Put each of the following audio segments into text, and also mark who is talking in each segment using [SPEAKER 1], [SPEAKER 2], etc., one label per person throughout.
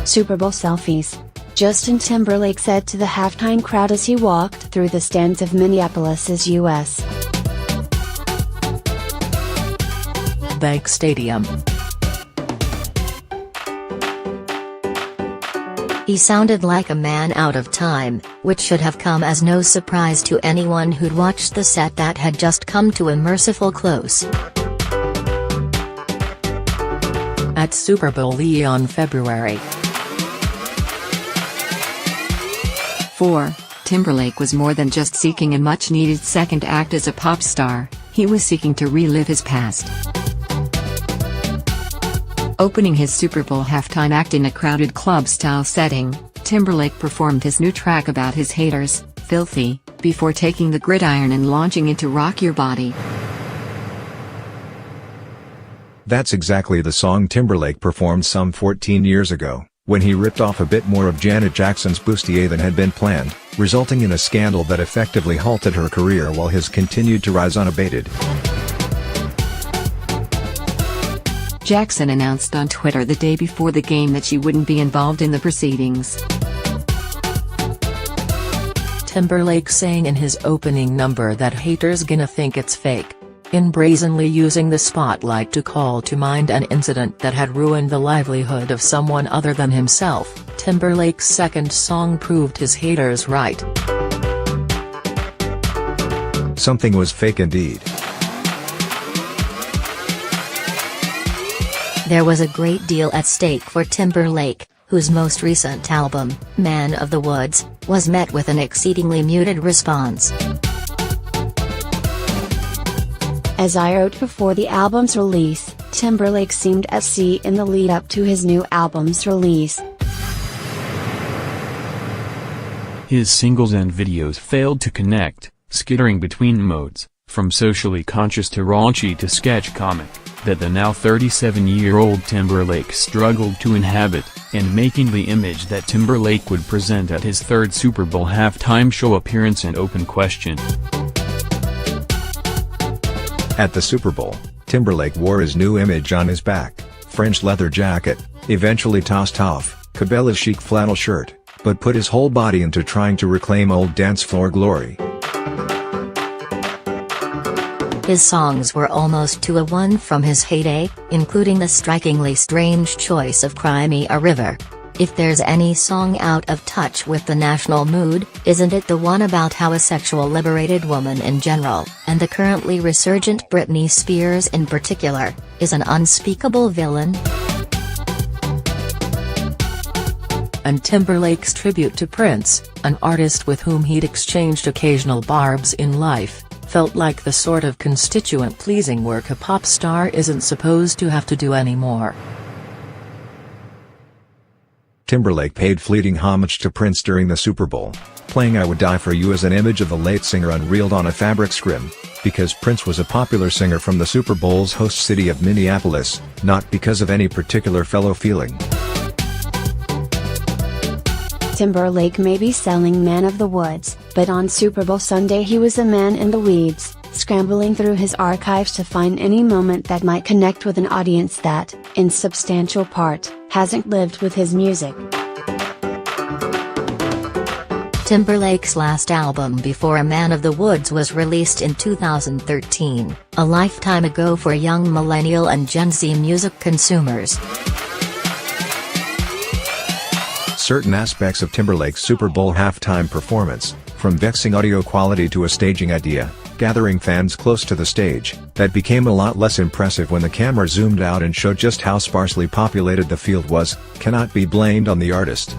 [SPEAKER 1] Super Bowl selfies. Justin Timberlake said to the halftime crowd as he walked through the stands of Minneapolis' U.S.
[SPEAKER 2] Bank Stadium. He sounded like a man out of time, which should have come as no surprise to anyone who'd watched the set that had just come to a merciful close. At Super Bowl LII on February 4, Timberlake was more than just seeking a much-needed second act as a pop star, he was seeking to relive his past. Opening his Super Bowl halftime act in a crowded club-style setting, Timberlake performed his new track about his haters, Filthy, before taking the gridiron and launching into Rock Your Body.
[SPEAKER 3] That's exactly the song Timberlake performed some 14 years ago, when he ripped off a bit more of Janet Jackson's bustier than had been planned, resulting in a scandal that effectively halted her career while his continued to rise unabated.
[SPEAKER 2] Jackson announced on Twitter the day before the game that she wouldn't be involved in the proceedings. Timberlake saying in his opening number that haters gonna think it's fake, in brazenly using the spotlight to call to mind an incident that had ruined the livelihood of someone other than himself. Timberlake's second song proved his haters right.
[SPEAKER 3] Something was fake indeed.
[SPEAKER 2] There was a great deal at stake for Timberlake, whose most recent album, Man of the Woods, was met with an exceedingly muted response.
[SPEAKER 1] As I wrote before the album's release, Timberlake seemed at sea in the lead-up to his new album's release.
[SPEAKER 4] His singles and videos failed to connect, skittering between modes, from socially conscious to raunchy to sketch comic, that the now 37-year-old Timberlake struggled to inhabit, and making the image that Timberlake would present at his third Super Bowl halftime show appearance an open question.
[SPEAKER 3] At the Super Bowl, Timberlake wore his new image on his back, French leather jacket, eventually tossed off, Cabela's chic flannel shirt, but put his whole body into trying to reclaim old dance floor glory.
[SPEAKER 2] His songs were almost 2-1 from his heyday, including the strikingly strange choice of Cry Me a River. If there's any song out of touch with the national mood, isn't it the one about how a sexual liberated woman in general, and the currently resurgent Britney Spears in particular, is an unspeakable villain? And Timberlake's tribute to Prince, an artist with whom he'd exchanged occasional barbs in life, felt like the sort of constituent-pleasing work a pop star isn't supposed to have to do anymore.
[SPEAKER 3] Timberlake paid fleeting homage to Prince during the Super Bowl, playing I Would Die For You as an image of the late singer unreeled on a fabric scrim, because Prince was a popular singer from the Super Bowl's host city of Minneapolis, not because of any particular fellow feeling.
[SPEAKER 1] Timberlake may be selling Man of the Woods, but on Super Bowl Sunday he was a man in the weeds, scrambling through his archives to find any moment that might connect with an audience that, in substantial part, hasn't lived with his music.
[SPEAKER 2] Timberlake's last album before A Man of the Woods was released in 2013, a lifetime ago for young millennial and Gen Z music consumers.
[SPEAKER 3] Certain aspects of Timberlake's Super Bowl halftime performance, from vexing audio quality to a staging idea, gathering fans close to the stage, that became a lot less impressive when the camera zoomed out and showed just how sparsely populated the field was, cannot be blamed on the artist.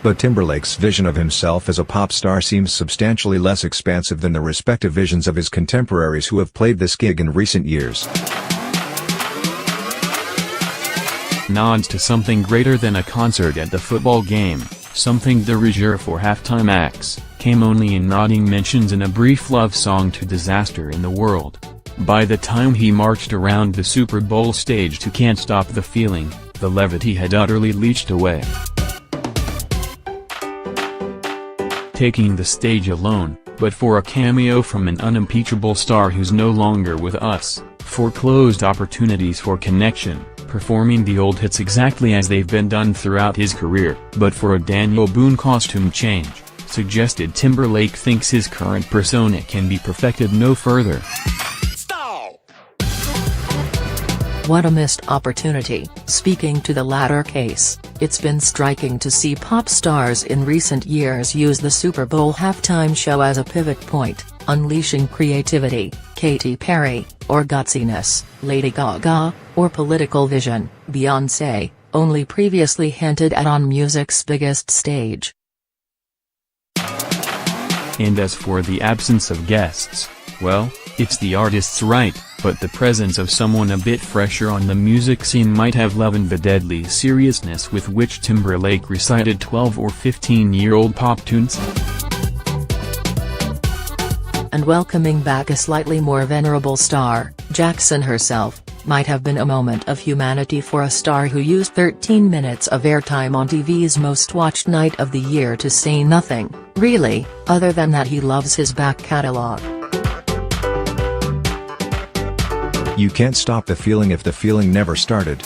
[SPEAKER 3] But Timberlake's vision of himself as a pop star seems substantially less expansive than the respective visions of his contemporaries who have played this gig in recent years.
[SPEAKER 4] Nods to something greater than a concert at the football game, something de rigueur for halftime acts, came only in nodding mentions in a brief love song to disaster in the world. By the time he marched around the Super Bowl stage to Can't Stop the Feeling, the levity had utterly leached away. Taking the stage alone, but for a cameo from an unimpeachable star who's no longer with us, foreclosed opportunities for connection, performing the old hits exactly as they've been done throughout his career. But for a Daniel Boone costume change, suggested Timberlake thinks his current persona can be perfected no further.
[SPEAKER 2] What a missed opportunity. Speaking to the latter case, it's been striking to see pop stars in recent years use the Super Bowl halftime show as a pivot point, unleashing creativity, Katy Perry, or gutsiness, Lady Gaga, or political vision, Beyoncé, only previously hinted at on music's biggest stage.
[SPEAKER 4] And as for the absence of guests, well, it's the artist's right, but the presence of someone a bit fresher on the music scene might have leavened the deadly seriousness with which Timberlake recited 12 or 15-year-old pop tunes.
[SPEAKER 2] And welcoming back a slightly more venerable star, Jackson herself, might have been a moment of humanity for a star who used 13 minutes of airtime on TV's most watched night of the year to say nothing, really, other than that he loves his back catalog.
[SPEAKER 3] You can't stop the feeling if the feeling never started.